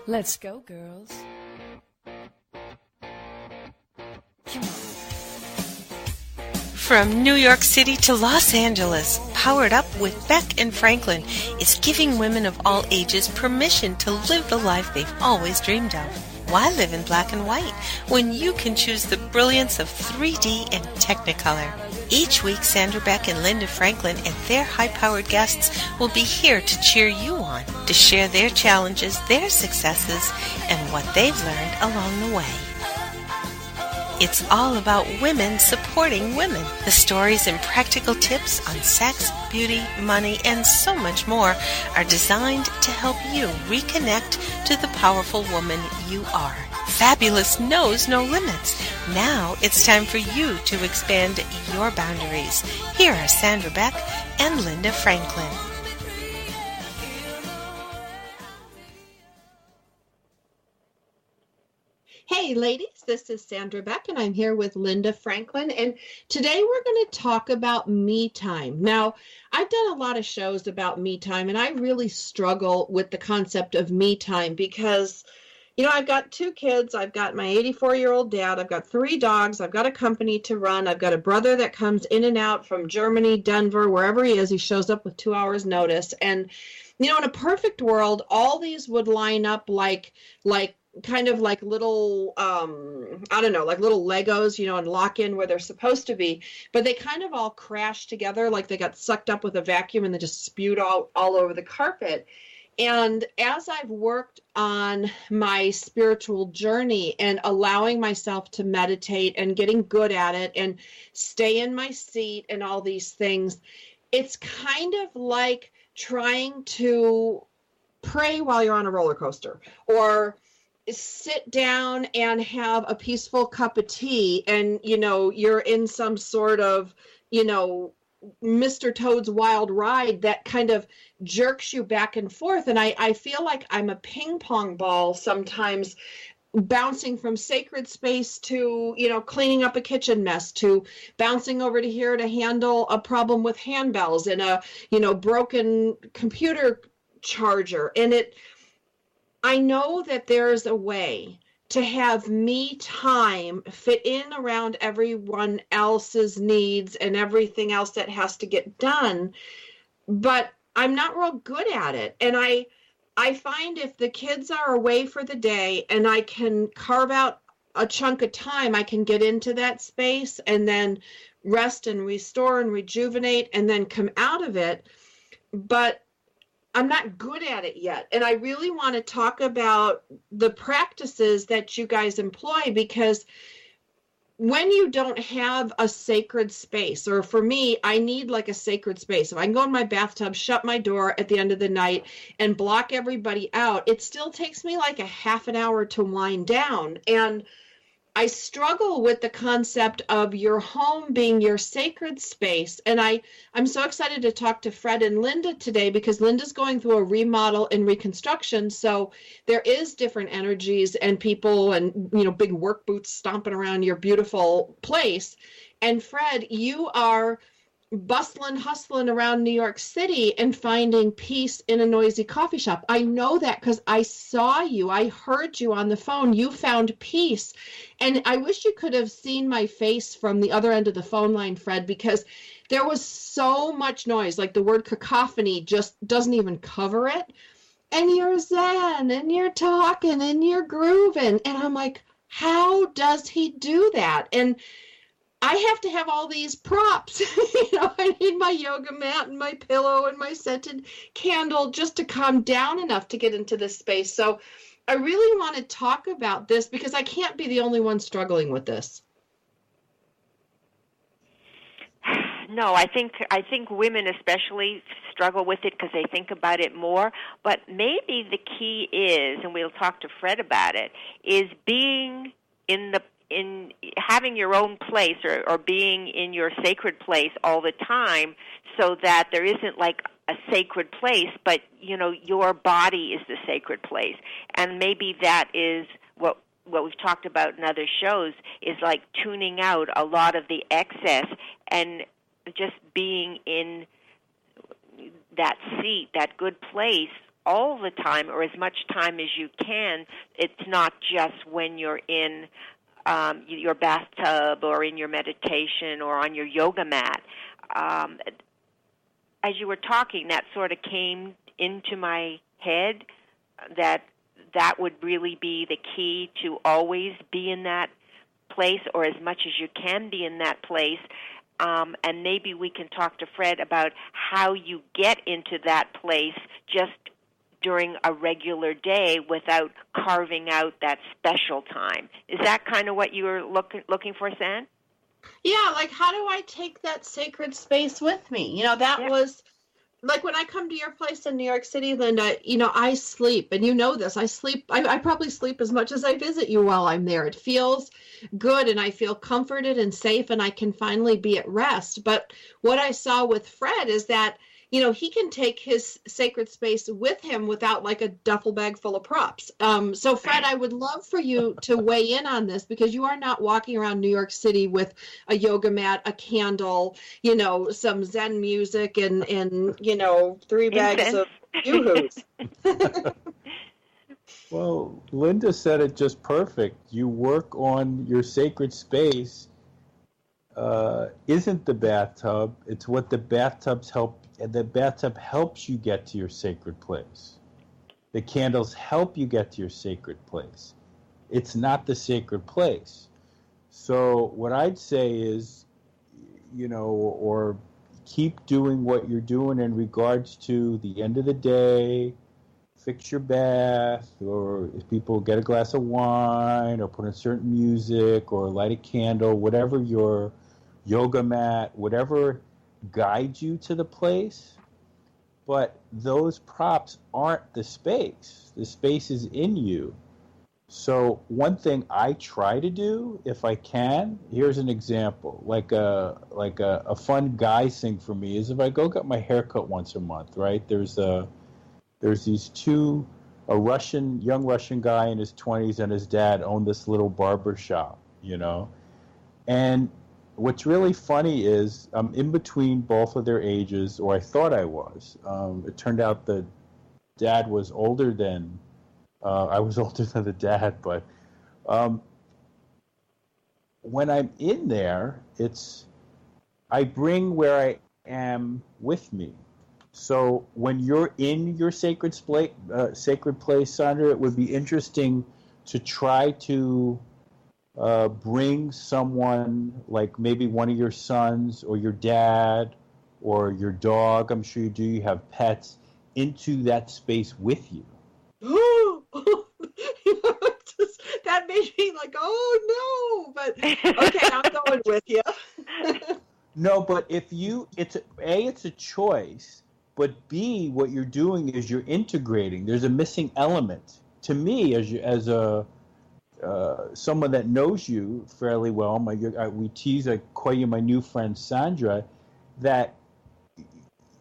Let's go, girls. Come on. From New York City to Los Angeles, Powered Up with Beck and Franklin is giving women of all ages permission to live the life they've always dreamed of. Why live in black and white when you can choose the brilliance of 3D and Technicolor? Each week, Sandra, Beck, and Linda Franklin and their high-powered guests will be here to cheer you on, to share their challenges, their successes, and what they've learned along the way. It's all about women supporting women. The stories and practical tips on sex, beauty, money, and so much more are designed to help you reconnect to the powerful woman you are. Fabulous knows no limits. Now it's time for you to expand your boundaries. Here are Sandra Beck and Linda Franklin. Hey ladies, this is Sandra Beck and I'm here with Linda Franklin, and today we're going to talk about me time. Now, I've done a lot of shows about me time and I really struggle with the concept of me time because, you know, I've got 2 kids, I've got my 84-year-old dad, I've got 3 dogs, I've got a company to run, I've got a brother that comes in and out from Germany, Denver, wherever he is, he shows up with 2 hours notice. And, you know, in a perfect world, all these would line up like kind of like little, I don't know, like little Legos, you know, and lock in where they're supposed to be. But they kind of all crash together like they got sucked up with a vacuum and they just spewed all over the carpet. And as I've worked on my spiritual journey and allowing myself to meditate and getting good at it and stay in my seat and all these things, it's kind of like trying to pray while you're on a roller coaster, or sit down and have a peaceful cup of tea and, you know, you're in some sort of, you know, Mr. Toad's Wild Ride that kind of jerks you back and forth. And I feel like I'm a ping pong ball sometimes, bouncing from sacred space to, you know, cleaning up a kitchen mess, to bouncing over to here to handle a problem with handbells and a, you know, broken computer charger. And I know that there's a way to have me time fit in around everyone else's needs and everything else that has to get done, but I'm not real good at it. And I find if the kids are away for the day and I can carve out a chunk of time, I can get into that space and then rest and restore and rejuvenate and then come out of it. But I'm not good at it yet. And I really want to talk about the practices that you guys employ, because when you don't have a sacred space, or for me, I need like a sacred space. If I can go in my bathtub, shut my door at the end of the night and block everybody out, it still takes me like a half an hour to wind down. And I struggle with the concept of your home being your sacred space. And I'm so excited to talk to Fred and Linda today, because Linda's going through a remodel and reconstruction. So there is different energies and people and, you know, big work boots stomping around your beautiful place. And Fred, you are bustling, hustling around New York City and finding peace in a noisy coffee shop. I know that because I saw you. I heard you on the phone. You found peace. And I wish you could have seen my face from the other end of the phone line, Fred, because there was so much noise. Like the word cacophony just doesn't even cover it. And you're zen and you're talking and you're grooving. And I'm like, how does he do that? And I have to have all these props. You know, I need my yoga mat and my pillow and my scented candle just to calm down enough to get into this space. So I really want to talk about this because I can't be the only one struggling with this. No, I think women especially struggle with it because they think about it more. But maybe the key is, and we'll talk to Fred about it, is being in having your own place or being in your sacred place all the time, so that there isn't like a sacred place, but, you know, your body is the sacred place. And maybe that is what we've talked about in other shows, is like tuning out a lot of the excess and just being in that seat, that good place, all the time or as much time as you can. It's not just when you're in your bathtub or in your meditation or on your yoga mat. As you were talking, that sort of came into my head, that would really be the key to always be in that place, or as much as you can be in that place. And maybe we can talk to Fred about how you get into that place just during a regular day without carving out that special time. Is that kind of what you were looking for, San? Yeah, like how do I take that sacred space with me? You know, that was like when I come to your place in New York City, Linda, you know, I sleep, and you know this. I sleep. I probably sleep as much as I visit you while I'm there. It feels good, and I feel comforted and safe, and I can finally be at rest. But what I saw with Fred is that, you know, he can take his sacred space with him without like a duffel bag full of props. So, Fred, I would love for you to weigh in on this, because you are not walking around New York City with a yoga mat, a candle, you know, some Zen music, and you know, 3 bags of yoo-hoos. Well, Linda said it just perfect. You work on your sacred space. Isn't the bathtub. It's what the bathtubs help. And the bathtub helps you get to your sacred place. The candles help you get to your sacred place. It's not the sacred place. So what I'd say is, you know, or keep doing what you're doing in regards to the end of the day, fix your bath, or if people get a glass of wine, or put in certain music, or light a candle, whatever your yoga mat, whatever guide you to the place, but those props aren't the space. The space is in you. So one thing I try to do, if I can, here's an example. Like a fun guy thing for me is if I go get my haircut once a month, right? There's these two, young Russian guy in his 20s and his dad owned this little barber shop, you know, and what's really funny is I'm in between both of their ages, or I thought I was. It turned out the dad was older than I was older than the dad. But when I'm in there, I bring where I am with me. So when you're in your sacred place, Sandra, it would be interesting to try to bring someone, like maybe one of your sons or your dad or your dog, I'm sure you do, you have pets, into that space with you. That made me like, oh no, but okay, I'm going with you. No, but if it's a choice, but B, what you're doing is you're integrating. There's a missing element. To me, as a someone that knows you fairly well, we tease, I call you my new friend Sandra, that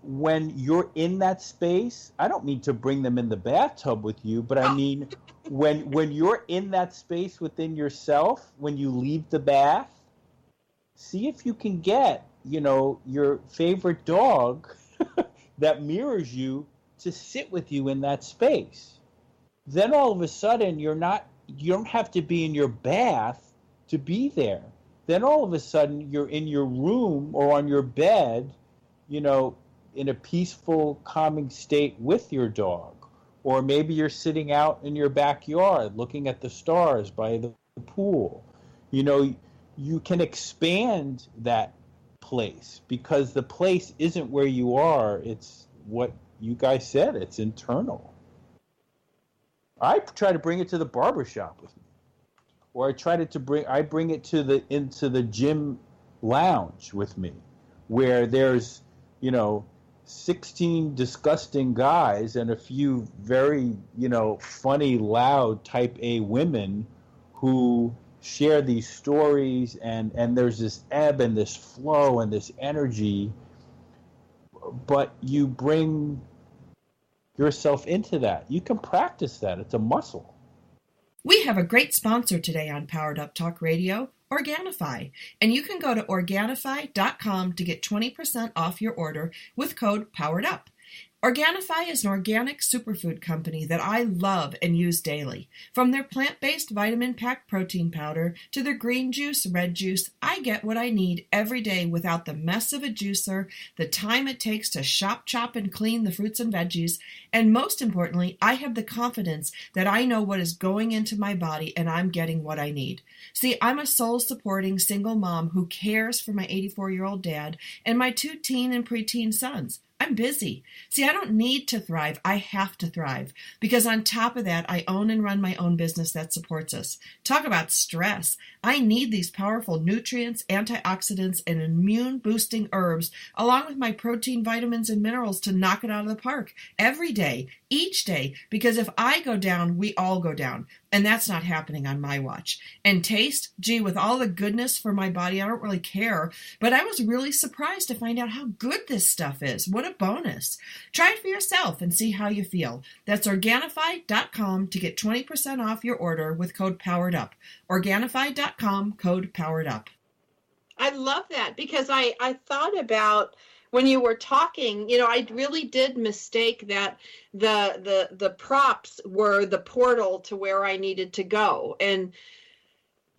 when you're in that space, I don't mean to bring them in the bathtub with you, but I mean when you're in that space within yourself, when you leave the bath, see if you can get, you know, your favorite dog that mirrors you to sit with you in that space. Then all of a sudden you don't have to be in your bath to be there. Then all of a sudden you're in your room or on your bed, you know, in a peaceful, calming state with your dog. Or maybe you're sitting out in your backyard looking at the stars by the pool. You know, you can expand that place because the place isn't where you are. It's what you guys said. It's internal. I try to bring it to the barbershop with me, or I bring it into the gym lounge with me, where there's, you know, 16 disgusting guys and a few very, you know, funny, loud type A women who share these stories, and there's this ebb and this flow and this energy, but you bring yourself into that. You can practice that. It's a muscle. We have a great sponsor today on Powered Up Talk Radio, Organifi, and you can go to Organifi.com to get 20% off your order with code POWEREDUP. Organifi is an organic superfood company that I love and use daily. From their plant-based vitamin-packed protein powder to their green juice, red juice, I get what I need every day without the mess of a juicer, the time it takes to chop, and clean the fruits and veggies, and most importantly, I have the confidence that I know what is going into my body and I'm getting what I need. See, I'm a soul-supporting single mom who cares for my 84-year-old dad and my 2 teen and preteen sons. I'm busy. See, I don't need to thrive. I have to thrive. Because on top of that, I own and run my own business that supports us. Talk about stress. I need these powerful nutrients, antioxidants, and immune-boosting herbs, along with my protein, vitamins, and minerals to knock it out of the park every day, each day. Because if I go down, we all go down. And that's not happening on my watch. And taste, gee, with all the goodness for my body, I don't really care. But I was really surprised to find out how good this stuff is. What a bonus. Try it for yourself and see how you feel. That's Organifi.com to get 20% off your order with code POWEREDUP. Organifi.com, code POWEREDUP. I love that because I thought about when you were talking, I really did mistake that the props were the portal to where I needed to go. And,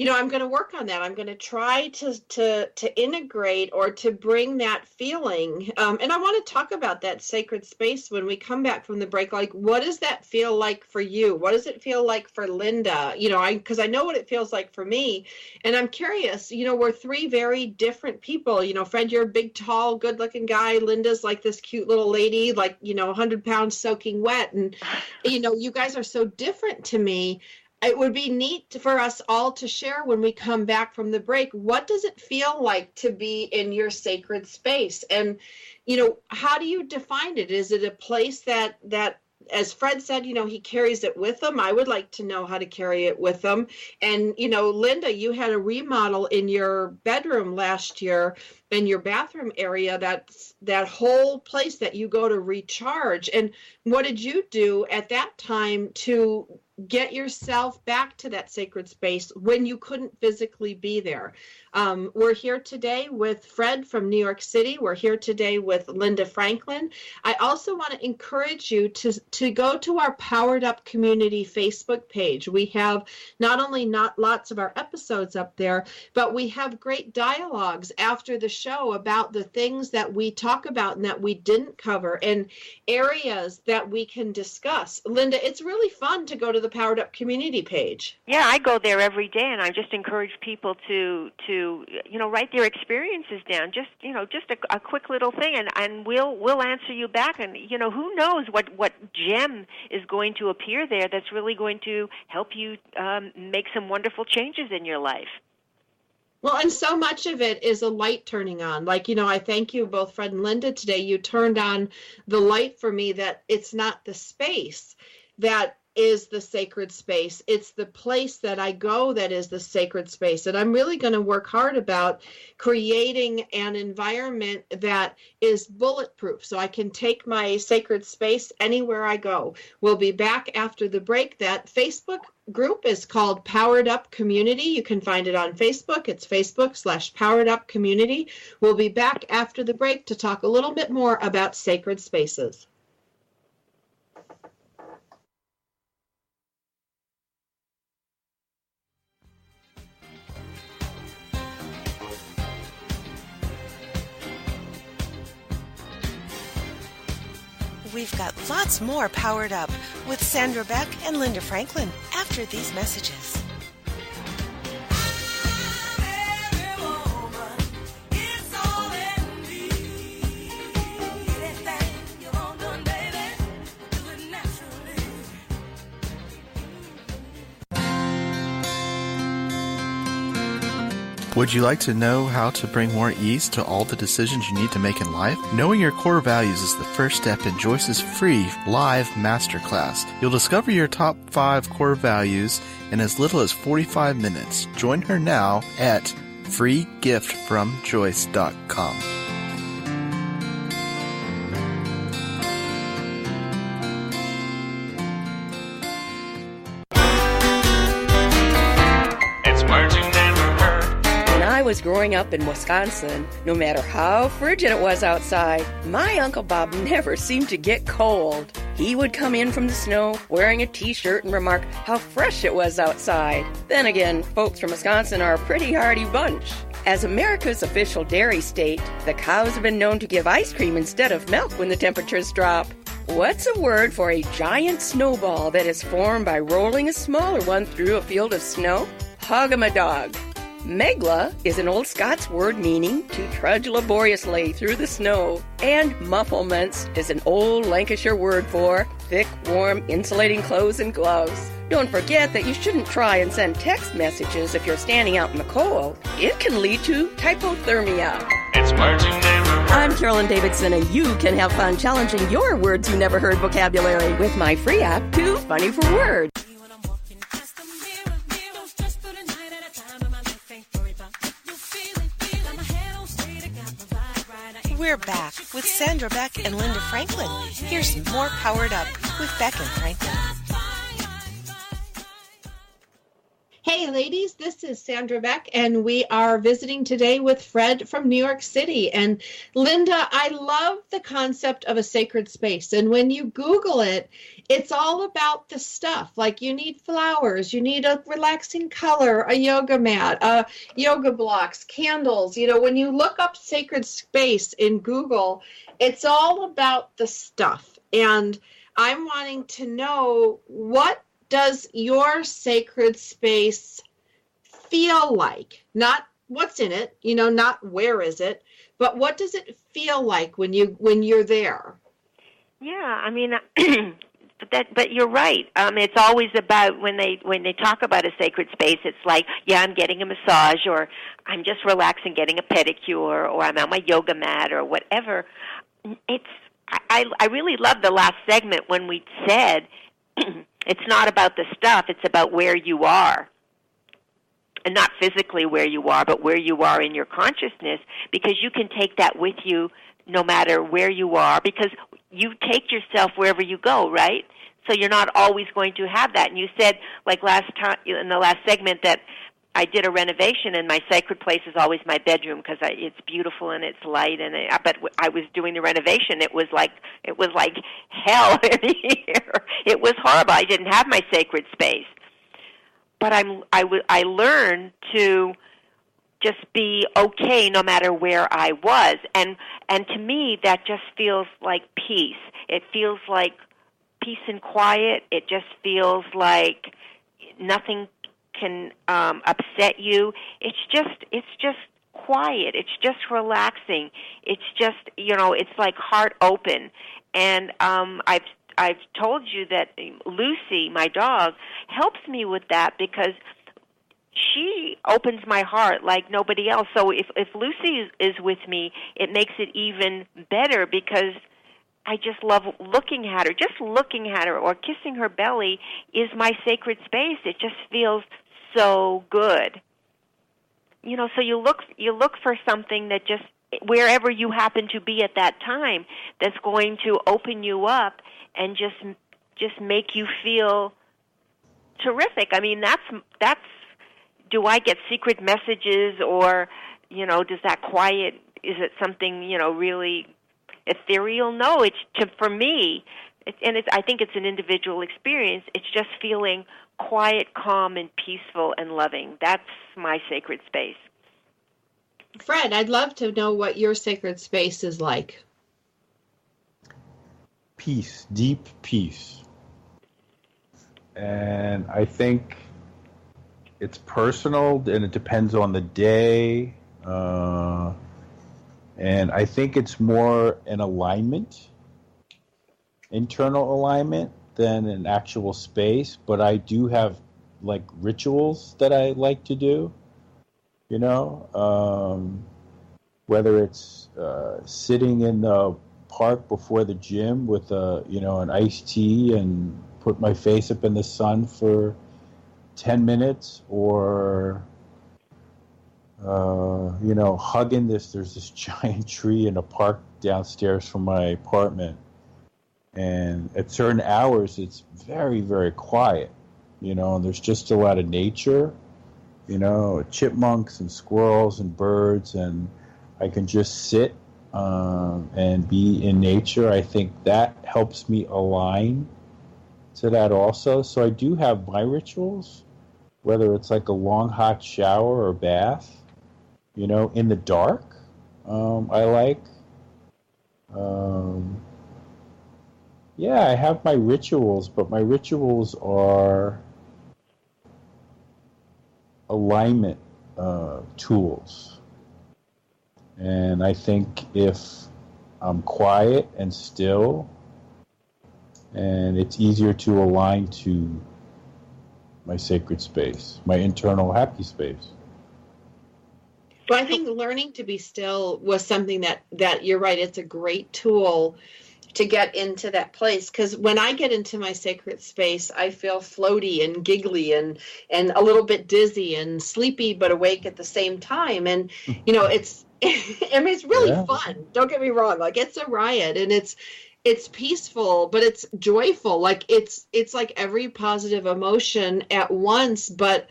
I'm going to work on that. I'm going to try to integrate or to bring that feeling. And I want to talk about that sacred space when we come back from the break. Like, what does that feel like for you? What does it feel like for Linda? Because I know what it feels like for me. And I'm curious, we're 3 very different people. Fred, you're a big, tall, good looking guy. Linda's like this cute little lady, like, 100 pounds soaking wet. And, you guys are so different to me. It would be neat for us all to share when we come back from the break. What does it feel like to be in your sacred space? And, how do you define it? Is it a place that as Fred said, he carries it with him? I would like to know how to carry it with him. And, Linda, you had a remodel in your bedroom last year in your bathroom area. That's that whole place that you go to recharge. And what did you do at that time to get yourself back to that sacred space when you couldn't physically be there? We're here today with Fred from New York City. We're here today with Linda Franklin. I also want to encourage you to go to our Powered Up Community Facebook page. We have not only lots of our episodes up there, but we have great dialogues after the show about the things that we talk about and that we didn't cover and areas that we can discuss. Linda, it's really fun to go to the Powered Up Community page. Yeah, I go there every day, and I just encourage people to write their experiences down. Just a quick little thing, and we'll answer you back. And who knows what gem is going to appear there that's really going to help you make some wonderful changes in your life. Well, and so much of it is a light turning on. Like, I thank you both, Fred and Linda, today. You turned on the light for me that it's not the space that is the sacred space. It's the place that I go that is the sacred space. And I'm really going to work hard about creating an environment that is bulletproof so I can take my sacred space anywhere I go. We'll be back after the break. That Facebook group is called Powered Up Community. You can find it on Facebook. It's Facebook.com/Powered Up Community. We'll be back after the break to talk a little bit more about sacred spaces. We've got lots more Powered Up with Sandra Beck and Linda Franklin after these messages. Would you like to know how to bring more ease to all the decisions you need to make in life? Knowing your core values is the first step in Joyce's free live masterclass. You'll discover your top 5 core values in as little as 45 minutes. Join her now at freegiftfromjoyce.com. was growing up in Wisconsin, no matter how frigid it was outside, my Uncle Bob never seemed to get cold. He would come in from the snow wearing a t-shirt and remark how fresh it was outside. Then again, folks from Wisconsin are a pretty hardy bunch. As America's official dairy state, the cows have been known to give ice cream instead of milk when the temperatures drop. What's a word for a giant snowball that is formed by rolling a smaller one through a field of snow? Hog-em-a-dog. Megla is an old Scots word meaning to trudge laboriously through the snow. And mufflements is an old Lancashire word for thick, warm, insulating clothes and gloves. Don't forget that you shouldn't try and send text messages if you're standing out in the cold. It can lead to hypothermia. It's words you never heard. I'm Carolyn Davidson, and you can have fun challenging your words you never heard vocabulary with my free app, Too Funny for Words. We're back with Sandra Beck and Linda Franklin. Here's more Powered Up with Beck and Franklin. Hey ladies, this is Sandra Beck, and we are visiting today with Fred from New York City. And Linda, I love the concept of a sacred space. And when you Google it, it's all about the stuff. Like you need flowers, you need a relaxing color, a yoga mat, yoga blocks, candles. You know, when you look up sacred space in Google, it's all about the stuff. And I'm wanting to know, what does your sacred space feel like? Not what's in it, you know, not where is it, but what does it feel like when you're there? Yeah, I mean, but you're right. It's always about when they talk about a sacred space, it's like, yeah, I'm getting a massage, or I'm just relaxing, getting a pedicure, or I'm on my yoga mat, or whatever. I really love the last segment when we said it's not about the stuff, it's about where you are. And not physically where you are, but where you are in your consciousness, because you can take that with you no matter where you are, because you take yourself wherever you go, right? So you're not always going to have that. And you said, like last time in the last segment, that I did a renovation, and my sacred place is always my bedroom because it's beautiful and it's light. And but I was doing the renovation. It was like hell in here. It was horrible. I didn't have my sacred space. But I learned to just be okay no matter where I was, and to me that just feels like peace. It feels like peace and quiet. It just feels like nothing can upset you. It's just quiet. It's just relaxing. It's just, you know, it's like heart open. And I've told you that Lucy, my dog, helps me with that because she opens my heart like nobody else. So if Lucy is with me, it makes it even better because I just love looking at her. Just looking at her or kissing her belly is my sacred space. It just feels so good. You know, so you look for something that just, wherever you happen to be at that time, that's going to open you up and just make you feel terrific. I mean, that's do I get secret messages, or, you know, does that quiet, is it something, you know, really ethereal? No, for me, I think it's an individual experience. It's just feeling quiet, calm, and peaceful and loving. That's my sacred space. Fred, I'd love to know what your sacred space is like. Peace, deep peace. And I think it's personal, and it depends on the day. And I think it's more an alignment, internal alignment, than an actual space. But I do have, like, rituals that I like to do, you know, whether it's sitting in the park before the gym with an iced tea and put my face up in the sun for 10 minutes, or hugging there's this giant tree in a park downstairs from my apartment, and at certain hours it's very, very quiet, you know, and there's just a lot of nature chipmunks and squirrels and birds, and I can just sit and be in nature. I think that helps me align to that also. So I do have my rituals, whether it's like a long hot shower or bath, in the dark. I like. I have my rituals, but my rituals are alignment tools. And I think if I'm quiet and still, and it's easier to align to my sacred space, my internal happy space. Well, I think learning to be still was something that you're right. It's a great tool to get into that place, because when I get into my sacred space, I feel floaty and giggly and a little bit dizzy and sleepy but awake at the same time. And it's it's really fun. Don't get me wrong. Like, it's a riot, and it's peaceful, but it's joyful. Like, it's like every positive emotion at once, but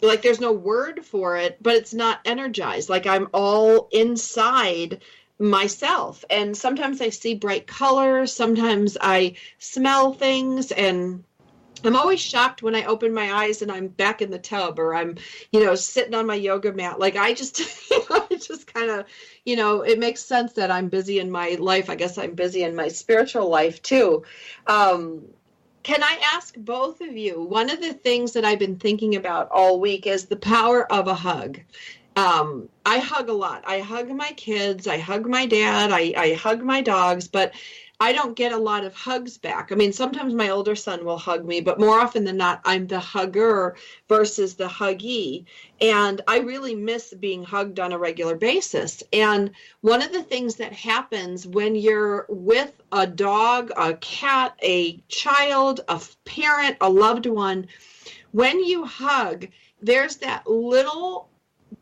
like there's no word for it, but it's not energized. Like, I'm all inside myself. And sometimes I see bright colors. Sometimes I smell things, and I'm always shocked when I open my eyes and I'm back in the tub, or I'm, sitting on my yoga mat. Like, I just kind of, it makes sense that I'm busy in my life. I guess I'm busy in my spiritual life too. Can I ask both of you, one of the things that I've been thinking about all week is the power of a hug. I hug a lot. I hug my kids. I hug my dad. I hug my dogs, but I don't get a lot of hugs back. I mean, sometimes my older son will hug me, but more often than not, I'm the hugger versus the huggee. And I really miss being hugged on a regular basis. And one of the things that happens when you're with a dog, a cat, a child, a parent, a loved one, when you hug, there's that little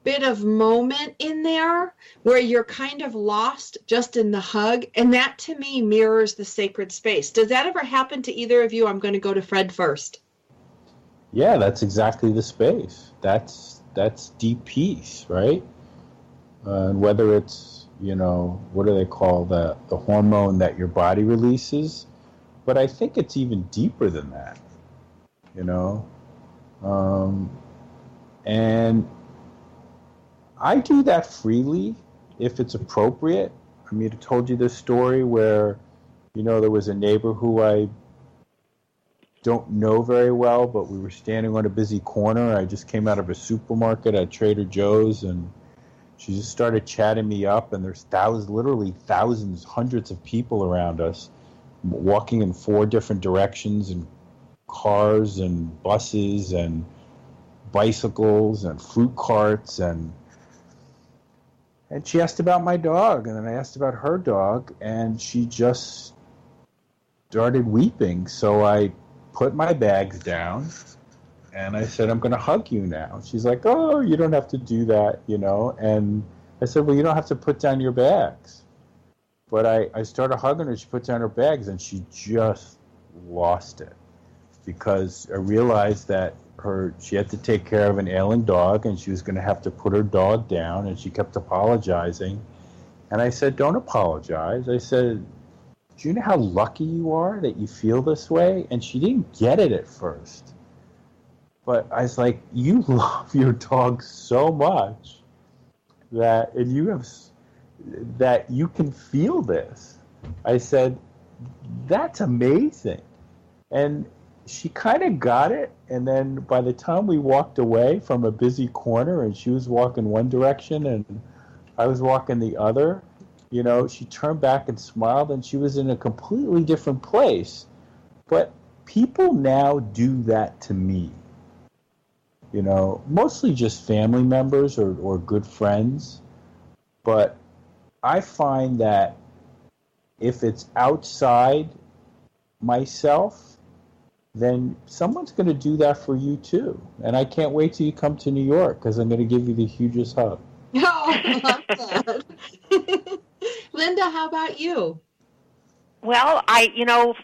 bit of moment in there where you're kind of lost just in the hug, and that to me mirrors the sacred space. Does that ever happen to either of you? I'm going to go to Fred first. Yeah, that's exactly the space. That's deep peace, right? And whether it's, what do they call the hormone that your body releases? But I think it's even deeper than that, and I do that freely if it's appropriate. I mean, I told you this story where, there was a neighbor who I don't know very well, but we were standing on a busy corner. I just came out of a supermarket at Trader Joe's, and she just started chatting me up, and there's literally thousands, hundreds of people around us walking in 4 different directions, and cars and buses and bicycles and fruit carts, and she asked about my dog, and then I asked about her dog, and she just started weeping. So I put my bags down, and I said, I'm going to hug you now. She's like, oh, you don't have to do that, And I said, well, you don't have to put down your bags. But I started hugging her. She put down her bags, and she just lost it, because I realized that she had to take care of an ailing dog, and she was going to have to put her dog down, and she kept apologizing. And I said, don't apologize. I said, do you know how lucky you are that you feel this way? And she didn't get it at first. But I was like, you love your dog so much that you can feel this. I said, that's amazing. And she kind of got it, and then by the time we walked away from a busy corner, and she was walking one direction and I was walking the other, she turned back and smiled, and she was in a completely different place. But people now do that to me, mostly just family members or good friends. But I find that if it's outside myself, then someone's going to do that for you too. And I can't wait till you come to New York, because I'm going to give you the hugest hug. Oh, I love that. Linda, how about you? Well,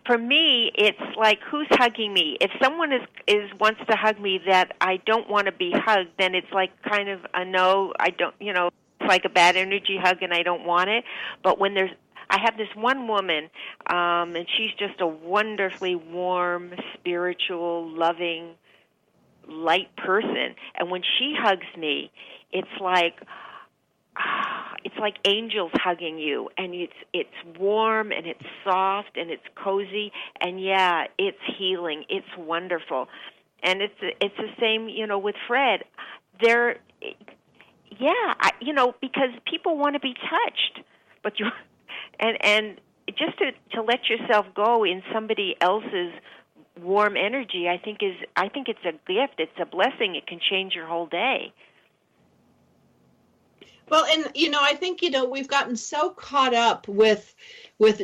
for me, it's like, who's hugging me? If someone wants to hug me that I don't want to be hugged, then it's like kind of a no. I don't, it's like a bad energy hug, and I don't want it. But when I have this one woman, and she's just a wonderfully warm, spiritual, loving, light person, and when she hugs me, it's like angels hugging you, and it's warm and it's soft and it's cozy, and yeah, it's healing. It's wonderful, and it's the same, with Fred. Because people want to be touched, but and just to let yourself go in somebody else's warm energy, I think it's a gift. It's a blessing. It can change your whole day. Well, and I think we've gotten so caught up with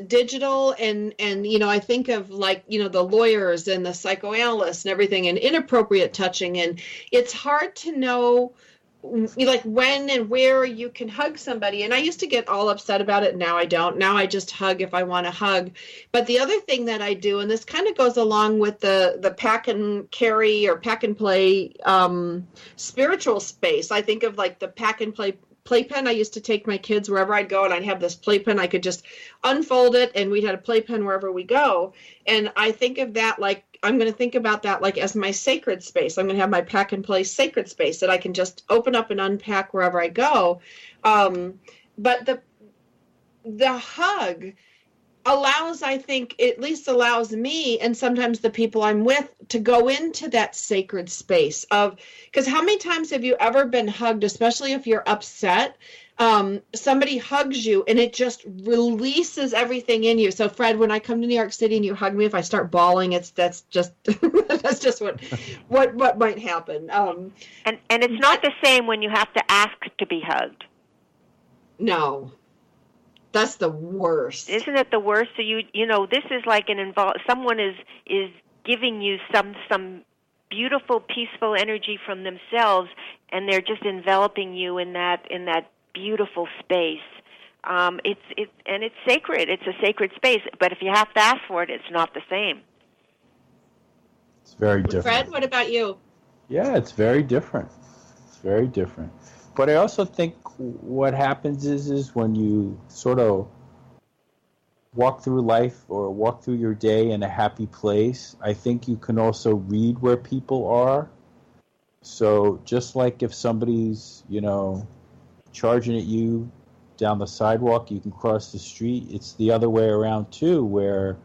digital and I think of the lawyers and the psychoanalysts and everything, and inappropriate touching, and it's hard to know when and where you can hug somebody. And I used to get all upset about it. Now I don't. Now I just hug if I want to hug. But the other thing that I do, and this kind of goes along with the pack and carry or pack and play spiritual space. I think of the pack and play playpen. I used to take my kids wherever I'd go, and I'd have this playpen. I could just unfold it, and we'd have a playpen wherever we go. And I think of that I'm going to think about that as my sacred space. I'm going to have my pack and play sacred space that I can just open up and unpack wherever I go. But the hug allows, I think, at least allows me and sometimes the people I'm with to go into that sacred space because how many times have you ever been hugged, especially if you're upset? Somebody hugs you and it just releases everything in you. So Fred, when I come to New York City and you hug me, if I start bawling, that's just what might happen. And it's not the same when you have to ask to be hugged. No. That's the worst. Isn't it the worst? So this is like someone is giving you some beautiful, peaceful energy from themselves, and they're just enveloping you in that beautiful space. It's sacred. It's a sacred space. But if you have to ask for it, it's not the same. It's very different. Fred, what about you? Yeah, it's very different. It's very different. But I also think what happens is when you sort of walk through life or walk through your day in a happy place, I think you can also read where people are. So just like if somebody's, charging at you down the sidewalk, you can cross the street. It's the other way around too, where,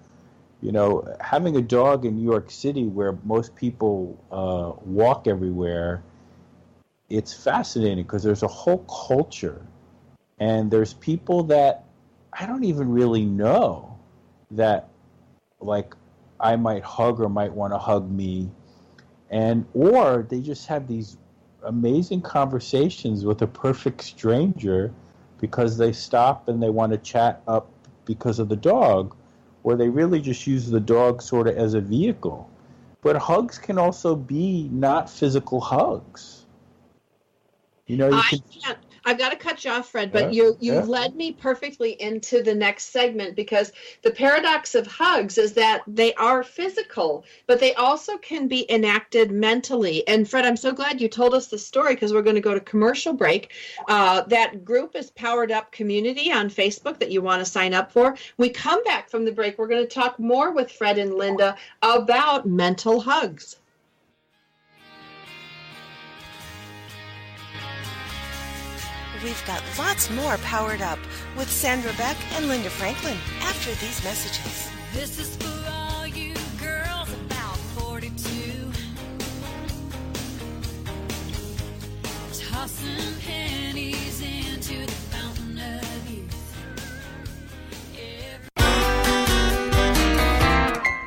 having a dog in New York City where most people walk everywhere, it's fascinating because there's a whole culture, and there's people that I don't even really know that I might hug or might want to hug me, or they just have these amazing conversations with a perfect stranger because they stop and they want to chat up because of the dog, or they really just use the dog sort of as a vehicle. But hugs can also be not physical hugs. I've got to cut you off, Fred, but you led me perfectly into the next segment, because the paradox of hugs is that they are physical, but they also can be enacted mentally. And Fred, I'm so glad you told us the story, because we're going to go to commercial break. That group is Powered Up Community on Facebook that you want to sign up for. We come back from the break. We're going to talk more with Fred and Linda about mental hugs. We've got lots more Powered Up with Sandra Beck and Linda Franklin after these messages. This is for all you girls about 42. Tossing pennies into the fountain of youth.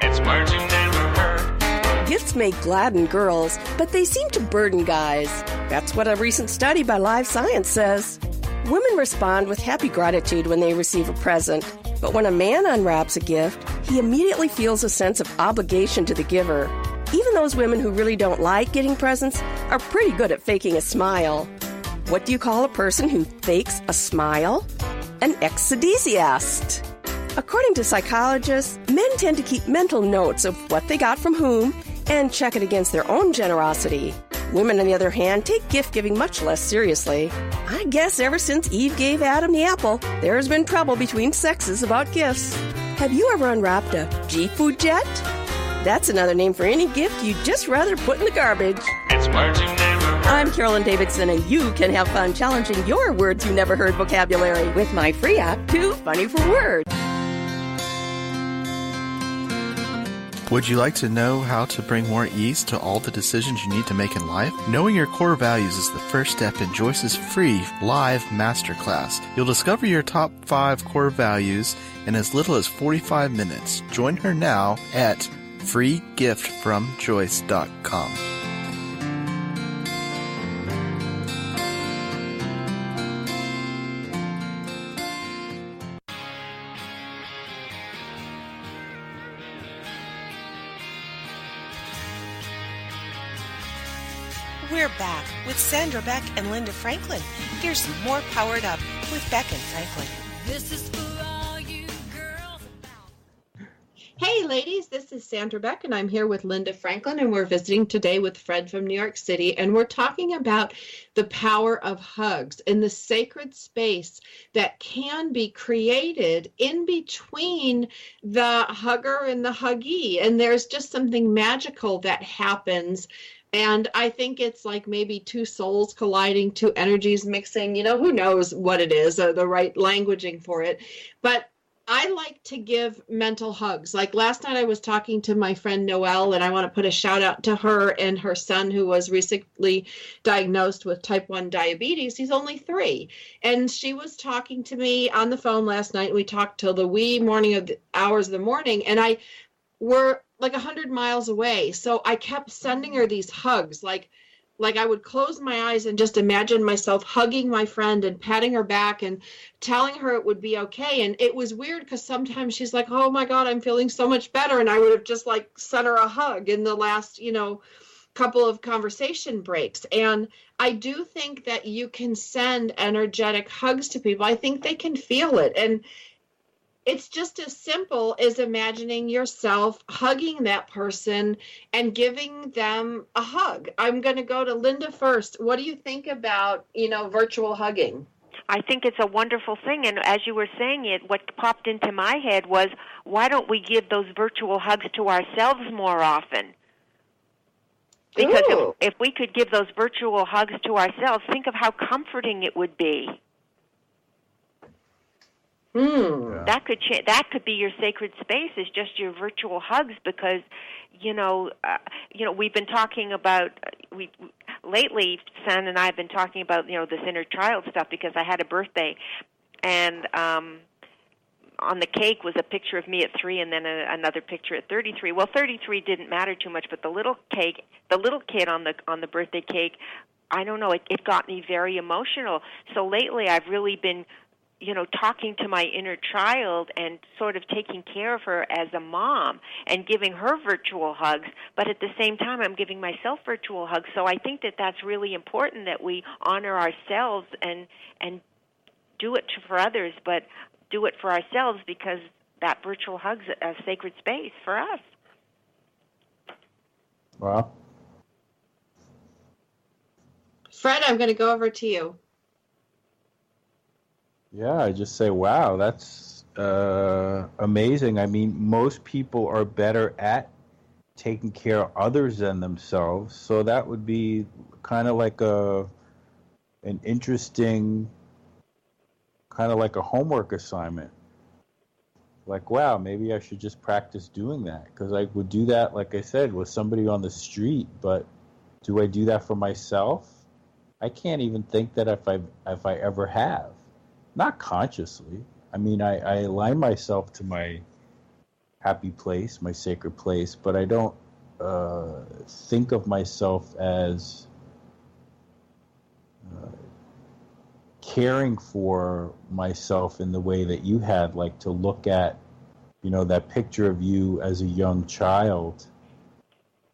It's words you never heard. Gifts may gladden girls, but they seem to burden guys. That's what a recent study by Live Science says. Women respond with happy gratitude when they receive a present, but when a man unwraps a gift, he immediately feels a sense of obligation to the giver. Even those women who really don't like getting presents are pretty good at faking a smile. What do you call a person who fakes a smile? An exedesiast. According to psychologists, men tend to keep mental notes of what they got from whom and check it against their own generosity. Women, on the other hand, take gift-giving much less seriously. I guess ever since Eve gave Adam the apple, there's been trouble between sexes about gifts. Have you ever unwrapped a G-Food jet? That's another name for any gift you'd just rather put in the garbage. It's words you never heard. I'm Carolyn Davidson, and you can have fun challenging your words you never heard vocabulary with my free app, Too Funny for Words. Would you like to know how to bring more ease to all the decisions you need to make in life? Knowing your core values is the first step in Joyce's free live masterclass. You'll discover your top 5 core values in as little as 45 minutes. Join her now at freegiftfromjoyce.com. We're back with Sandra Beck and Linda Franklin. Here's some more Powered Up with Beck and Franklin. This is for all you girls about. Hey, ladies, this is Sandra Beck, and I'm here with Linda Franklin, and we're visiting today with Fred from New York City, and we're talking about the power of hugs and the sacred space that can be created in between the hugger and the huggee, and there's just something magical that happens. And I think it's like maybe two souls colliding, two energies mixing, who knows what it is, the right languaging for it. But I like to give mental hugs. Like last night I was talking to my friend Noelle, and I want to put a shout out to her and her son who was recently diagnosed with type 1 diabetes. He's only 3. And she was talking to me on the phone last night. We talked till the wee hours of the morning, and we're like 100 miles away. So I kept sending her these hugs, like I would close my eyes and just imagine myself hugging my friend and patting her back and telling her it would be okay. And it was weird because sometimes she's like, oh my God, I'm feeling so much better. And I would have just like sent her a hug in the last, couple of conversation breaks. And I do think that you can send energetic hugs to people. I think they can feel it. And it's just as simple as imagining yourself hugging that person and giving them a hug. I'm going to go to Linda first. What do you think about, virtual hugging? I think it's a wonderful thing, and as you were saying it, what popped into my head was, why don't we give those virtual hugs to ourselves more often? Because if we could give those virtual hugs to ourselves, think of how comforting it would be. That could be your sacred space, is just your virtual hugs, because we've been talking about lately. San and I have been talking about this inner child stuff, because I had a birthday, and on the cake was a picture of me at 3, and then another picture at 33. Well, 33 didn't matter too much, but the little kid on the birthday cake, I don't know, it got me very emotional. So lately, I've really been talking to my inner child and sort of taking care of her as a mom and giving her virtual hugs, but at the same time I'm giving myself virtual hugs. So I think that that's really important, that we honor ourselves and do it for others, but do it for ourselves, because that virtual hug's a sacred space for us. Wow. Fred, I'm going to go over to you. Yeah, I just say, wow, that's amazing. I mean, most people are better at taking care of others than themselves, so that would be kind of like an interesting, kind of like a homework assignment. Like, wow, maybe I should just practice doing that, because I would do that, like I said, with somebody on the street, but do I do that for myself? I can't even think that if I ever have. Not consciously. I mean, I align myself to my happy place, my sacred place, but I don't think of myself as caring for myself in the way that you had, like to look at, that picture of you as a young child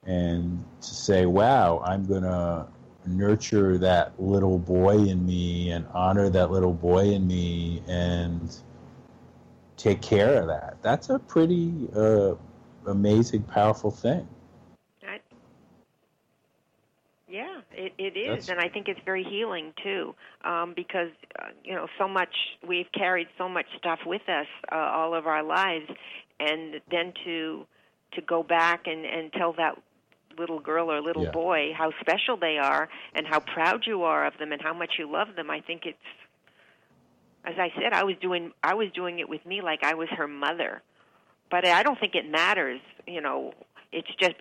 and to say, wow, I'm going to nurture that little boy in me and honor that little boy in me, and take care of that. That's a pretty amazing, powerful thing. Yeah, it is, and I think it's very healing too, because so much we've carried so much stuff with us all of our lives, and then to go back and tell that little girl or little boy how special they are and how proud you are of them and how much you love them. I think it's, as I said, I was doing it with me like I was her mother, but I don't think it matters, It's just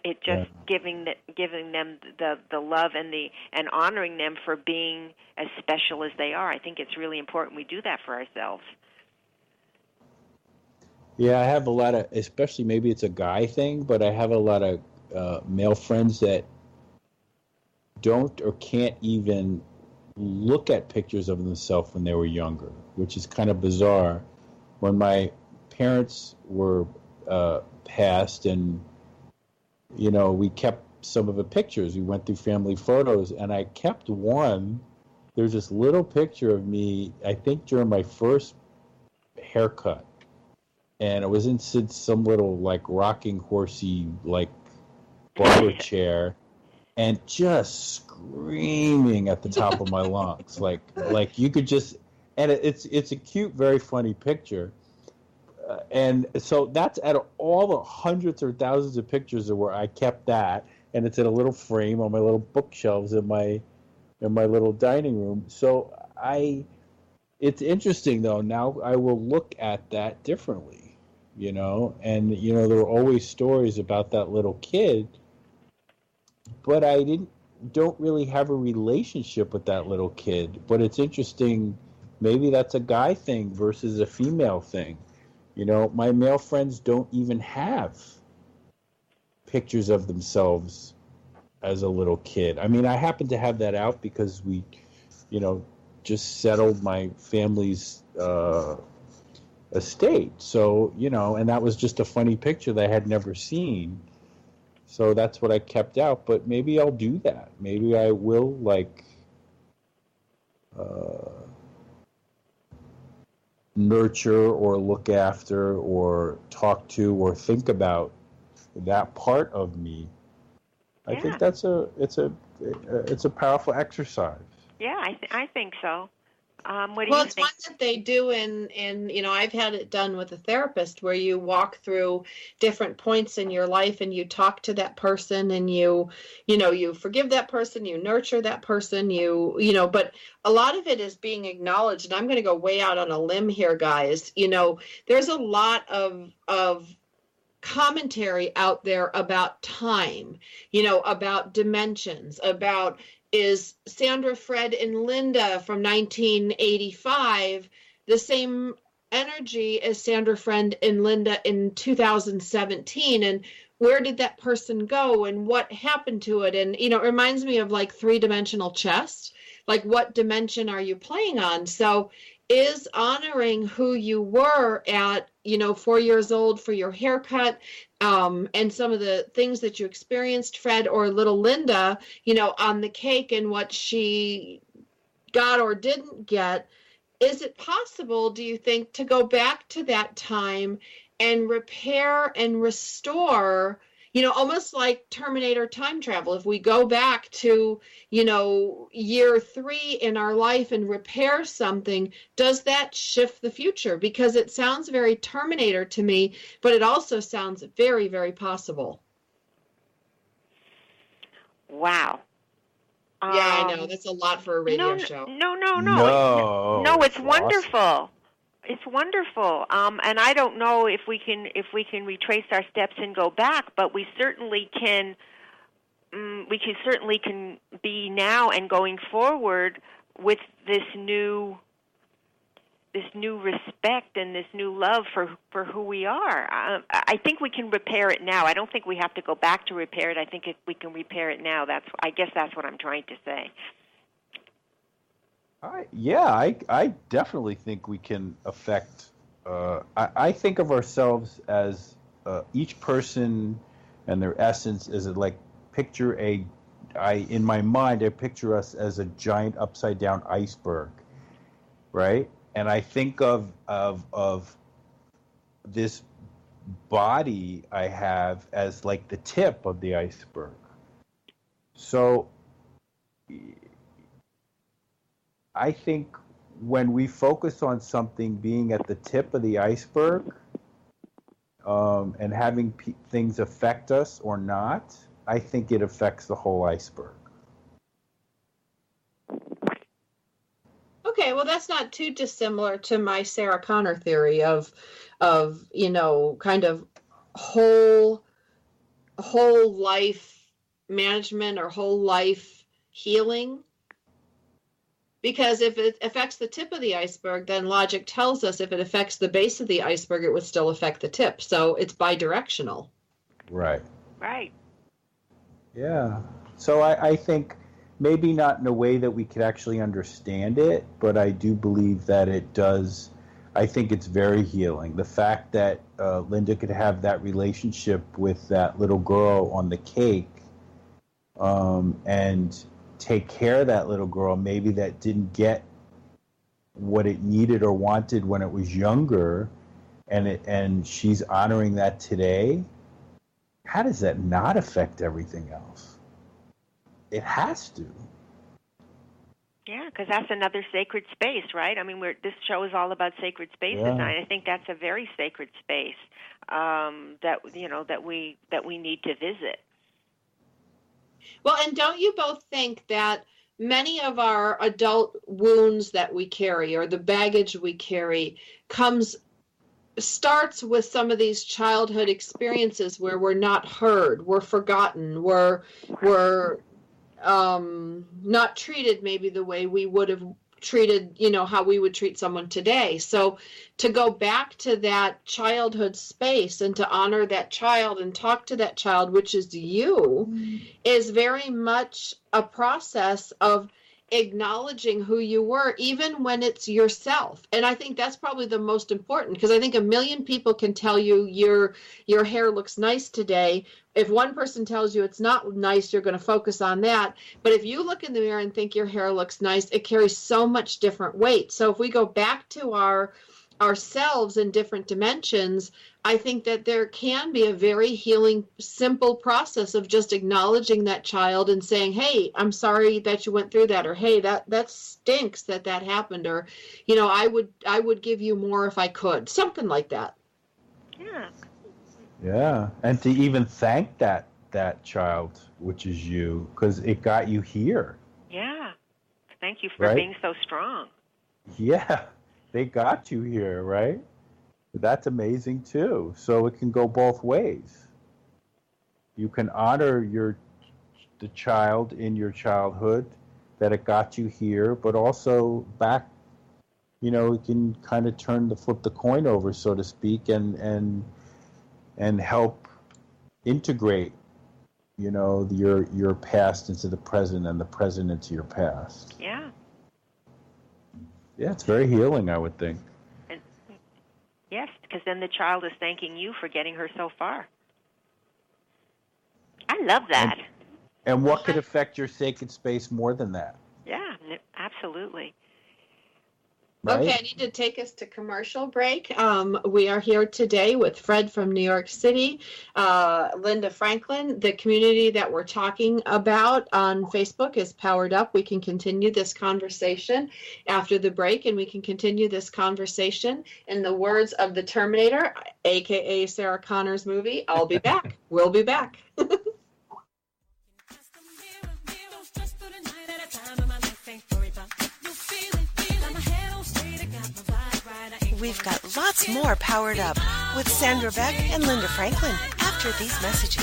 giving them the love and honoring them for being as special as they are. I think it's really important we do that for ourselves. Yeah, I have a lot of, especially maybe it's a guy thing, but I have a lot of male friends that don't or can't even look at pictures of themselves when they were younger, which is kind of bizarre. When my parents were passed, and we kept some of the pictures. We went through family photos, and I kept one. There's this little picture of me, I think during my first haircut, and it was in some little rocking horsey barber chair, and just screaming at the top of my lungs, like you could just. And it's a cute, very funny picture. And so that's out of all the hundreds or thousands of pictures where I kept that, and it's in a little frame on my little bookshelves in my little dining room. So it's interesting though. Now I will look at that differently, and there were always stories about that little kid, but I don't really have a relationship with that little kid. But it's interesting. Maybe that's a guy thing versus a female thing. My male friends don't even have pictures of themselves as a little kid. I mean, I happen to have that out because we, just settled my family's estate. So, and that was just a funny picture that I had never seen. So that's what I kept out. But maybe I'll do that. Maybe I will, nurture or look after or talk to or think about that part of me. I think it's a powerful exercise. Yeah, I think so. What do Well, you it's think? one that they do in I've had it done with a therapist where you walk through different points in your life and you talk to that person and you forgive that person, you nurture that person, but a lot of it is being acknowledged. And I'm going to go way out on a limb here, guys. There's a lot of commentary out there about time, about dimensions, about is Sandra, Fred, and Linda from 1985 the same energy as Sandra, Fred, and Linda in 2017? And where did that person go and what happened to it? And, it reminds me of three-dimensional chess. What dimension are you playing on? So is honoring who you were at, 4 years old for your haircut, and some of the things that you experienced, Fred, or little Linda, on the cake and what she got or didn't get. Is it possible, do you think, to go back to that time and repair and restore, almost like Terminator time travel? If we go back to, year 3 in our life and repair something, does that shift the future? Because it sounds very Terminator to me, but it also sounds very, very possible. Wow. Yeah, I know. That's a lot for a radio show. No, it's wonderful. It's wonderful. And I don't know if we can retrace our steps and go back, but we certainly can. We certainly can be now and going forward with this new respect and this new love for who we are. I think we can repair it now. I don't think we have to go back to repair it. I think we can repair it now. I guess that's what I'm trying to say. I definitely think we can affect. I think of ourselves as each person and their essence is picture in my mind, I picture us as a giant upside down iceberg, right? And I think of this body I have as like the tip of the iceberg. So I think when we focus on something being at the tip of the iceberg, and having things affect us or not, I think it affects the whole iceberg. Okay, well, that's not too dissimilar to my Sarah Connor theory of kind of whole life management or whole life healing. Because if it affects the tip of the iceberg, then logic tells us if it affects the base of the iceberg, it would still affect the tip. So it's bidirectional. Right. Right. Yeah. So I think maybe not in a way that we could actually understand it, but I do believe that it does. I think it's very healing. The fact that Linda could have that relationship with that little girl on the cake, and take care of that little girl, maybe that didn't get what it needed or wanted when it was younger, and she's honoring that today. How does that not affect everything else? It has to. Yeah, because that's another sacred space, right? I mean, this show is all about sacred spaces, and I think that's a very sacred space that we need to visit. Well, and don't you both think that many of our adult wounds that we carry or the baggage we carry starts with some of these childhood experiences where we're not heard, we're forgotten, we're not treated maybe the way we would have treated, how we would treat someone today. So to go back to that childhood space and to honor that child and talk to that child, which is you, is very much a process of acknowledging who you were, even when it's yourself. And I think that's probably the most important, because I think a million people can tell you your hair looks nice today. If one person tells you it's not nice, you're going to focus on that. But if you look in the mirror and think your hair looks nice, it carries so much different weight. So if we go back to ourselves in different dimensions, I think that there can be a very healing, simple process of just acknowledging that child and saying, hey, I'm sorry that you went through that, or hey, that stinks that happened, or, I would give you more if I could, something like that. Yeah. Yeah, and to even thank that child, which is you, because it got you here. Yeah. Thank you for being so strong. Yeah, they got you here, right? That's amazing too. So it can go both ways. You can honor the child in your childhood, that it got you here, but also back, you can kind of flip the coin over, so to speak, and help integrate, your past into the present and the present into your past. Yeah. Yeah, it's very healing, I would think. And, yes, because then the child is thanking you for getting her so far. I love that. And what could affect your sacred space more than that? Yeah, absolutely. Right? Okay, I need to take us to commercial break. We are here today with Fred from New York City, Linda Franklin. The community that we're talking about on Facebook is Powered Up. We can continue this conversation after the break, and we can continue this conversation in the words of the Terminator, a.k.a. Sarah Connor's movie, I'll be back. We'll be back. We've got lots more Powered Up with Sandra Beck and Linda Franklin after these messages.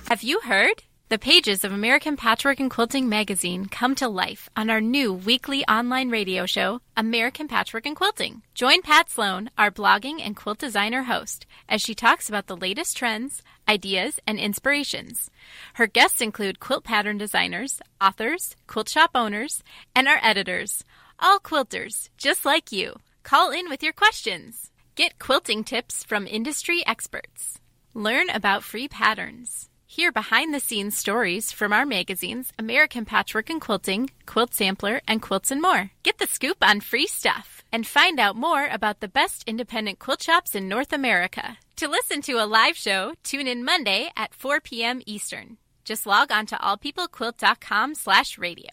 Have you heard? The pages of American Patchwork and Quilting magazine come to life on our new weekly online radio show, American Patchwork and Quilting. Join Pat Sloan, our blogging and quilt designer host, as she talks about the latest trends, ideas, and inspirations. Her guests include quilt pattern designers, authors, quilt shop owners, and our editors, all quilters, just like you. Call in with your questions. Get quilting tips from industry experts. Learn about free patterns. Hear behind-the-scenes stories from our magazines, American Patchwork and Quilting, Quilt Sampler, and Quilts and More. Get the scoop on free stuff and find out more about the best independent quilt shops in North America. To listen to a live show, tune in Monday at 4 p.m. Eastern. Just log on to allpeoplequilt.com/radio.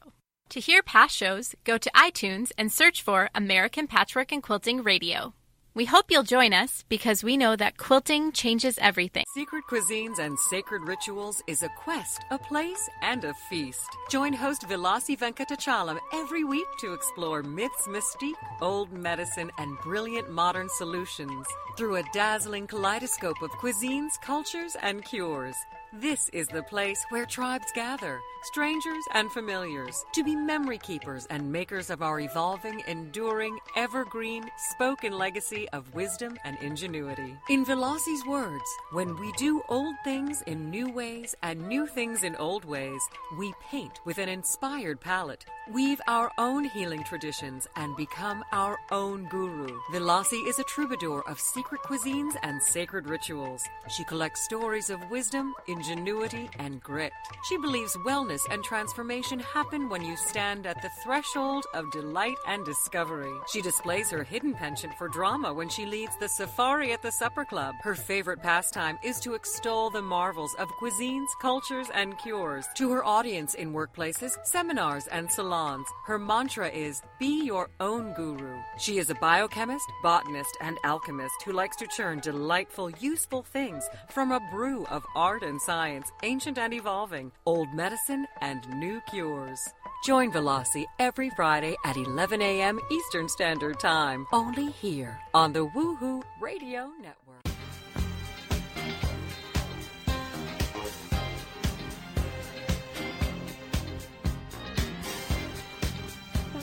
To hear past shows, go to iTunes and search for American Patchwork and Quilting Radio. We hope you'll join us because we know that quilting changes everything. Secret Cuisines and Sacred Rituals is a quest, a place, and a feast. Join host Vilasi Venkatachalam every week to explore myths, mystique, old medicine, and brilliant modern solutions through a dazzling kaleidoscope of cuisines, cultures, and cures. This is the place where tribes gather, strangers and familiars, to be memory keepers and makers of our evolving, enduring, evergreen, spoken legacy of wisdom and ingenuity. In Velasi's words, when we do old things in new ways and new things in old ways, we paint with an inspired palette, weave our own healing traditions, and become our own guru. Vilasi is a troubadour of secret cuisines and sacred rituals. She collects stories of wisdom, ingenuity, and grit. She believes wellness and transformation happen when you stand at the threshold of delight and discovery. She displays her hidden penchant for drama when she leads the Safari at the Supper Club. Her favorite pastime is to extol the marvels of cuisines, cultures, and cures. To her audience in workplaces, seminars, and salons, her mantra is, be your own guru. She is a biochemist, botanist, and alchemist who likes to churn delightful, useful things from a brew of art and science, ancient and evolving, old medicine, and new cures. Join Vilasi every Friday at 11 a.m. Eastern Standard Time, only here on the Woohoo Radio Network.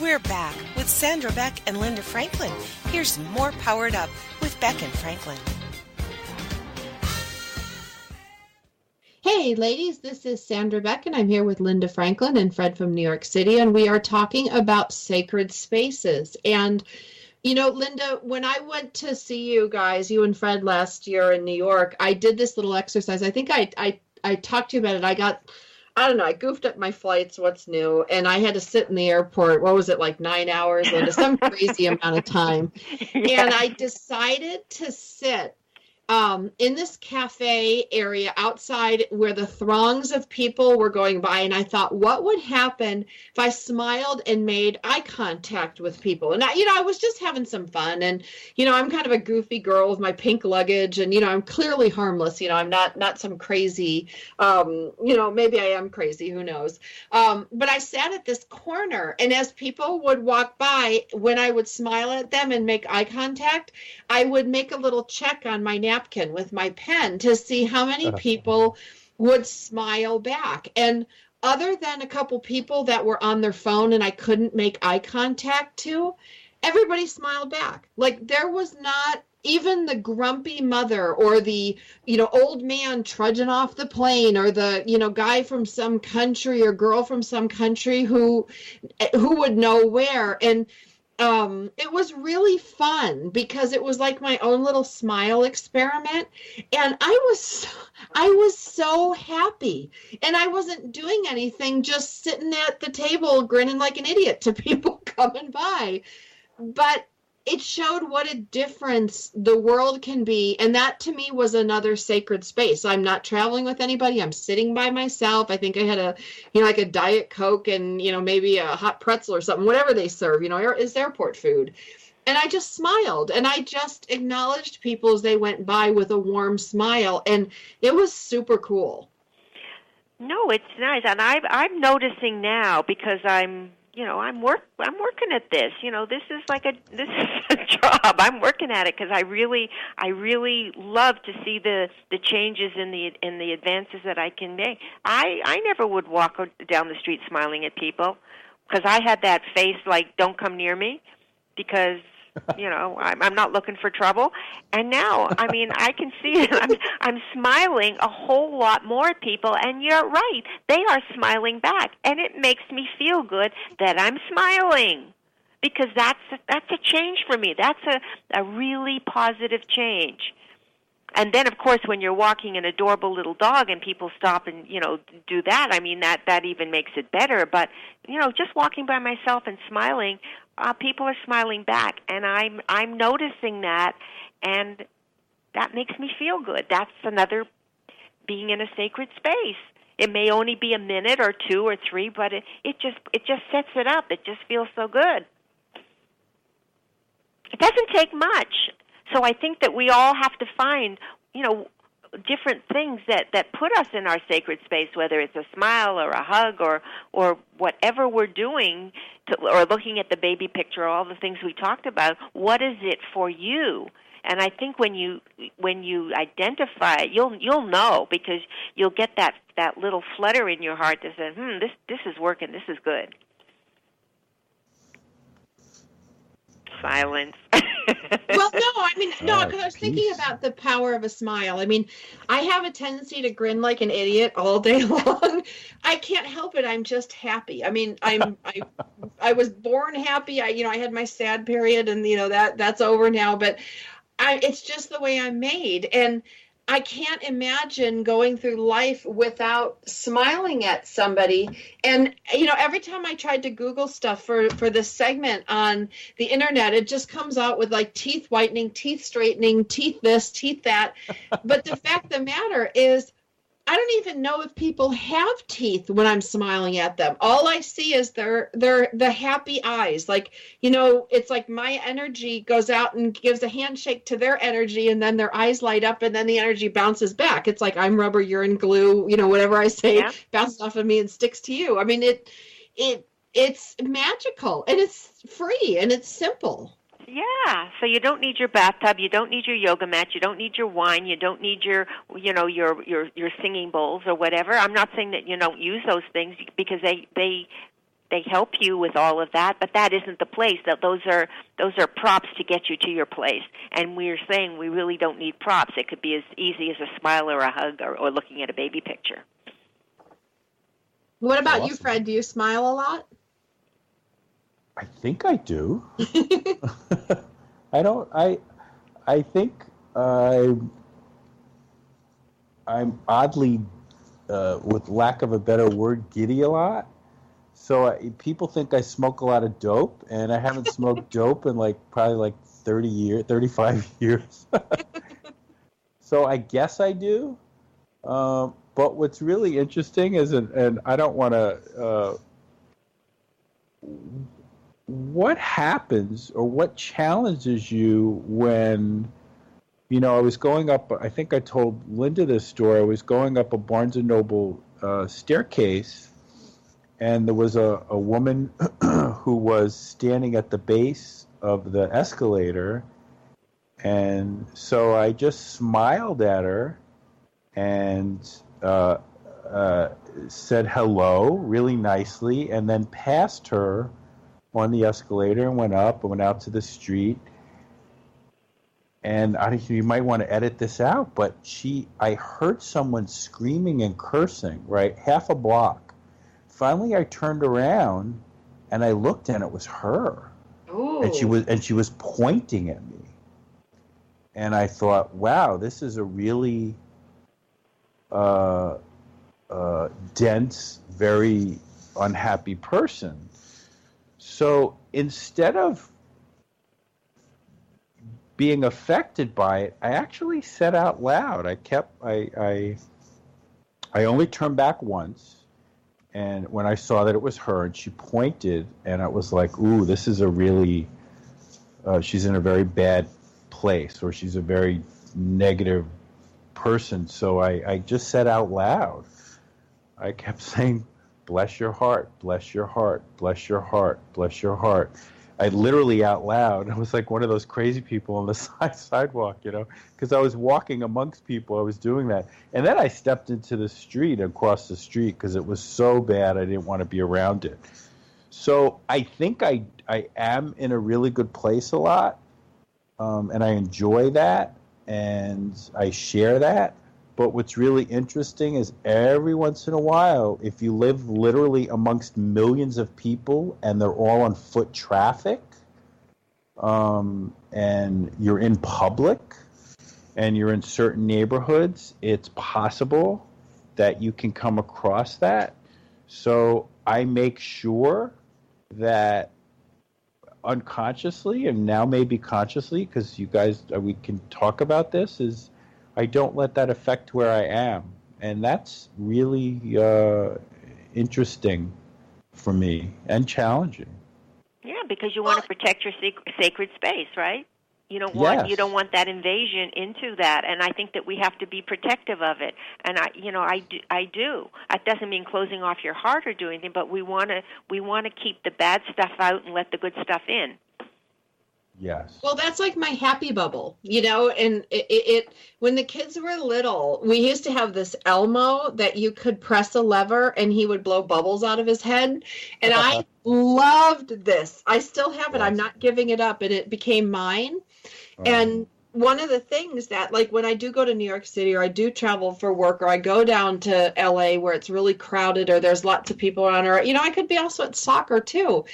We're back with Sandra Beck and Linda Franklin. Here's more Powered Up with Beck and Franklin. Hey, ladies, this is Sandra Beck, and I'm here with Linda Franklin and Fred from New York City, and we are talking about sacred spaces. And, you know, Linda, when I went to see you guys, you and Fred last year in New York, I did this little exercise. I think I talked to you about it. I goofed up my flights, what's new, and I had to sit in the airport, what was it, like 9 hours, Linda, some crazy amount of time. Yeah. And I decided to sit in this cafe area outside where the throngs of people were going by. And I thought, what would happen if I smiled and made eye contact with people? And I was just having some fun. And, I'm kind of a goofy girl with my pink luggage. And, I'm clearly harmless. I'm not some crazy, maybe I am crazy. Who knows? But I sat at this corner. And as people would walk by, when I would smile at them and make eye contact, I would make a little check on my napkin with my pen to see how many people would smile back. And other than a couple people that were on their phone and I couldn't make eye contact to, everybody smiled back. Like there was not even the grumpy mother or the, old man trudging off the plane or the, guy from some country or girl from some country who would know where. And it was really fun because it was like my own little smile experiment. And I was so happy, and I wasn't doing anything, just sitting at the table grinning like an idiot to people coming by. But it showed what a difference the world can be. And that to me was another sacred space. I'm not traveling with anybody. I'm sitting by myself. I think I had like a Diet Coke and, maybe a hot pretzel or something, whatever they serve, is airport food. And I just smiled and I just acknowledged people as they went by with a warm smile. And it was super cool. No, it's nice. And I'm noticing now because I'm working at this. This is a job. I'm working at it because I really love to see the changes in the advances that I can make. I never would walk down the street smiling at people because I had that face like don't come near me because I'm not looking for trouble. And now, I can see it. I'm smiling a whole lot more at people, and you're right. They are smiling back, and it makes me feel good that I'm smiling. because that's a change for me. That's a really positive change. And then, of course, when you're walking an adorable little dog and people stop and, do that, I mean, that even makes it better. But, just walking by myself and smiling, people are smiling back. And I'm noticing that, and that makes me feel good. That's another being in a sacred space. It may only be a minute or 2 or 3, but it just sets it up. It just feels so good. It doesn't take much. So I think that we all have to find, different things that put us in our sacred space, whether it's a smile or a hug or whatever we're doing, or looking at the baby picture, all the things we talked about. What is it for you? And I think when you identify it, you'll know, because you'll get that little flutter in your heart that says, this is working, this is good. Silence. Well, because I was thinking about the power of a smile. I mean, I have a tendency to grin like an idiot all day long. I can't help it. I'm just happy. I mean, I was born happy. I had my sad period, and that's over now. But it's just the way I'm made, and I can't imagine going through life without smiling at somebody. And, every time I tried to Google stuff for this segment on the internet, it just comes out with like teeth whitening, teeth straightening, teeth this, teeth that. But the fact of the matter is, I don't even know if people have teeth when I'm smiling at them. All I see is the happy eyes. Like, it's like my energy goes out and gives a handshake to their energy, and then their eyes light up, and then the energy bounces back. It's like I'm rubber, you're in glue, whatever I say bounces off of me and sticks to you. I mean, it's magical, and it's free, and it's simple. Yeah, so you don't need your bathtub, you don't need your yoga mat, you don't need your wine, you don't need your singing bowls or whatever. I'm not saying that you don't use those things, because they help you with all of that, but that isn't the place. That those are props to get you to your place. And we're saying we really don't need props. It could be as easy as a smile or a hug or looking at a baby picture. What about you, Fred? Do you smile a lot? I think I do. I think I'm oddly, with lack of a better word, giddy a lot. So people think I smoke a lot of dope, and I haven't smoked dope in probably 35 years. So I guess I do. But what's really interesting is, and I don't want to, what happens or what challenges you when, I was going up, I think I told Linda this story, I was going up a Barnes & Noble staircase, and there was a woman who was standing at the base of the escalator, and so I just smiled at her and said hello really nicely, and then passed her on the escalator and went up and went out to the street. And you might want to edit this out, but I heard someone screaming and cursing, right, half a block. Finally, I turned around and I looked, and it was her. Ooh. And she was pointing at me. And I thought, wow, this is a really dense, very unhappy person. So instead of being affected by it, I actually said out loud. I only turned back once, and when I saw that it was her, and she pointed, and I was like, ooh, this is a really, she's in a very bad place, or she's a very negative person. So I just said out loud, I kept saying, bless your heart, bless your heart, bless your heart, bless your heart. I literally out loud. I was like one of those crazy people on the sidewalk, because I was walking amongst people. I was doing that. And then I stepped into the street, across the street, because it was so bad I didn't want to be around it. So I think I am in a really good place a lot, and I enjoy that, and I share that. But what's really interesting is every once in a while, if you live literally amongst millions of people and they're all on foot traffic, and you're in public and you're in certain neighborhoods, it's possible that you can come across that. So I make sure that unconsciously, and now maybe consciously, because you guys, we can talk about this, is I don't let that affect where I am. And that's really interesting for me and challenging. Yeah, because you want to protect your sacred space, right? You don't want that invasion into that, and I think that we have to be protective of it. And I do. That doesn't mean closing off your heart or doing anything, but we want to keep the bad stuff out and let the good stuff in. Yes. Well, that's like my happy bubble, and it when the kids were little, we used to have this Elmo that you could press a lever and he would blow bubbles out of his head. And I loved this. I still have it. Yes. I'm not giving it up. And it became mine. And one of the things that, like, when I do go to New York City or I do travel for work or I go down to LA where it's really crowded or there's lots of people around, or, I could be also at soccer too.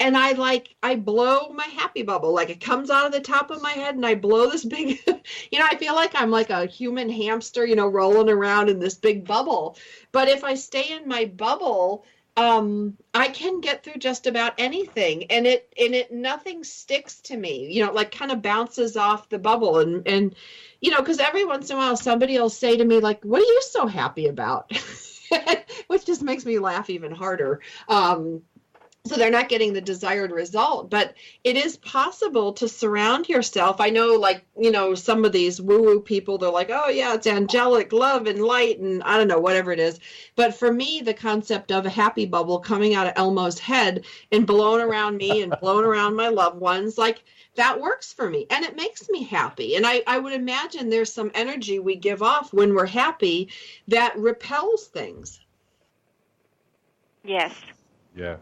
And I blow my happy bubble. Like, it comes out of the top of my head and I blow this big, I feel like I'm like a human hamster, rolling around in this big bubble. But if I stay in my bubble, I can get through just about anything, and it nothing sticks to me, like kind of bounces off the bubble, and because every once in a while somebody will say to me, like, what are you so happy about? Which just makes me laugh even harder. So they're not getting the desired result, but it is possible to surround yourself. I know, like, some of these woo-woo people, they're like, oh yeah, it's angelic love and light and I don't know, whatever it is. But for me, the concept of a happy bubble coming out of Elmo's head and blowing around me and blowing around my loved ones, like, that works for me and it makes me happy. And I would imagine there's some energy we give off when we're happy that repels things. Yes. Yeah.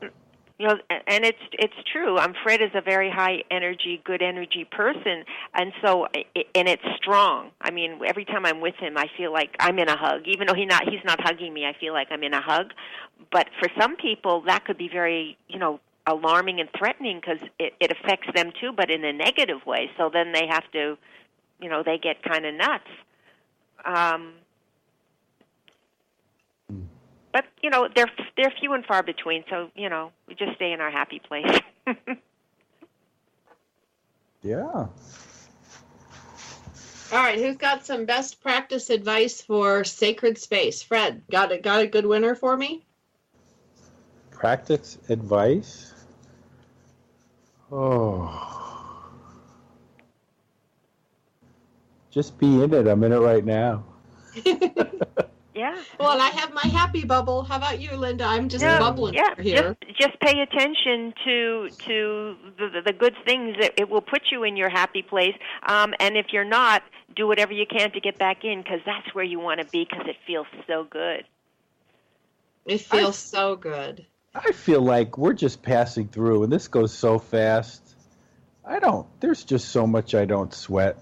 And it's true. Fred is a very high energy, good energy person, and so and it's strong. I mean, every time I'm with him, I feel like I'm in a hug. Even though he's not hugging me, I feel like I'm in a hug. But for some people, that could be very, alarming and threatening because it affects them too, but in a negative way. So then they have to, they get kind of nuts. But, they're few and far between, so, we just stay in our happy place. Yeah. All right, who's got some best practice advice for sacred space? Fred, got a good winner for me? Practice advice? Oh. Just be in it. I'm in it right now. Yeah. Well, and I have my happy bubble. How about you, Linda? I'm just bubbling here. Just pay attention to the good things that it will put you in your happy place. And if you're not, do whatever you can to get back in because that's where you want to be because it feels so good. It feels so good. I feel like we're just passing through, and this goes so fast. There's just so much I don't sweat.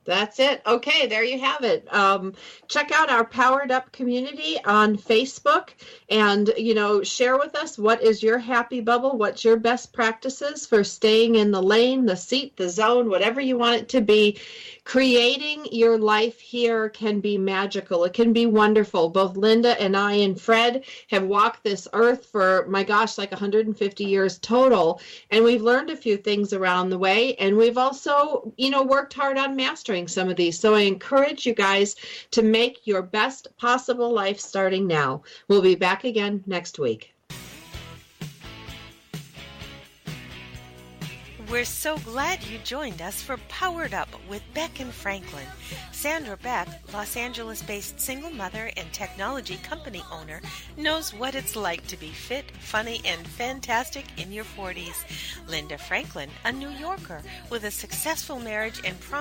That's it. Okay, there you have it. Check out our Powered Up community on Facebook and, share with us what is your happy bubble, what's your best practices for staying in the lane, the seat, the zone, whatever you want it to be. Creating your life here can be magical. It can be wonderful. Both Linda and I and Fred have walked this earth for, my gosh, like 150 years total. And we've learned a few things around the way. And we've also, worked hard on mastering some of these. So I encourage you guys to make your best possible life starting now. We'll be back again next week. We're so glad you joined us for Powered Up with Beck and Franklin. Sandra Beck, Los Angeles-based single mother and technology company owner, knows what it's like to be fit, funny, and fantastic in your 40s. Linda Franklin, a New Yorker with a successful marriage and promise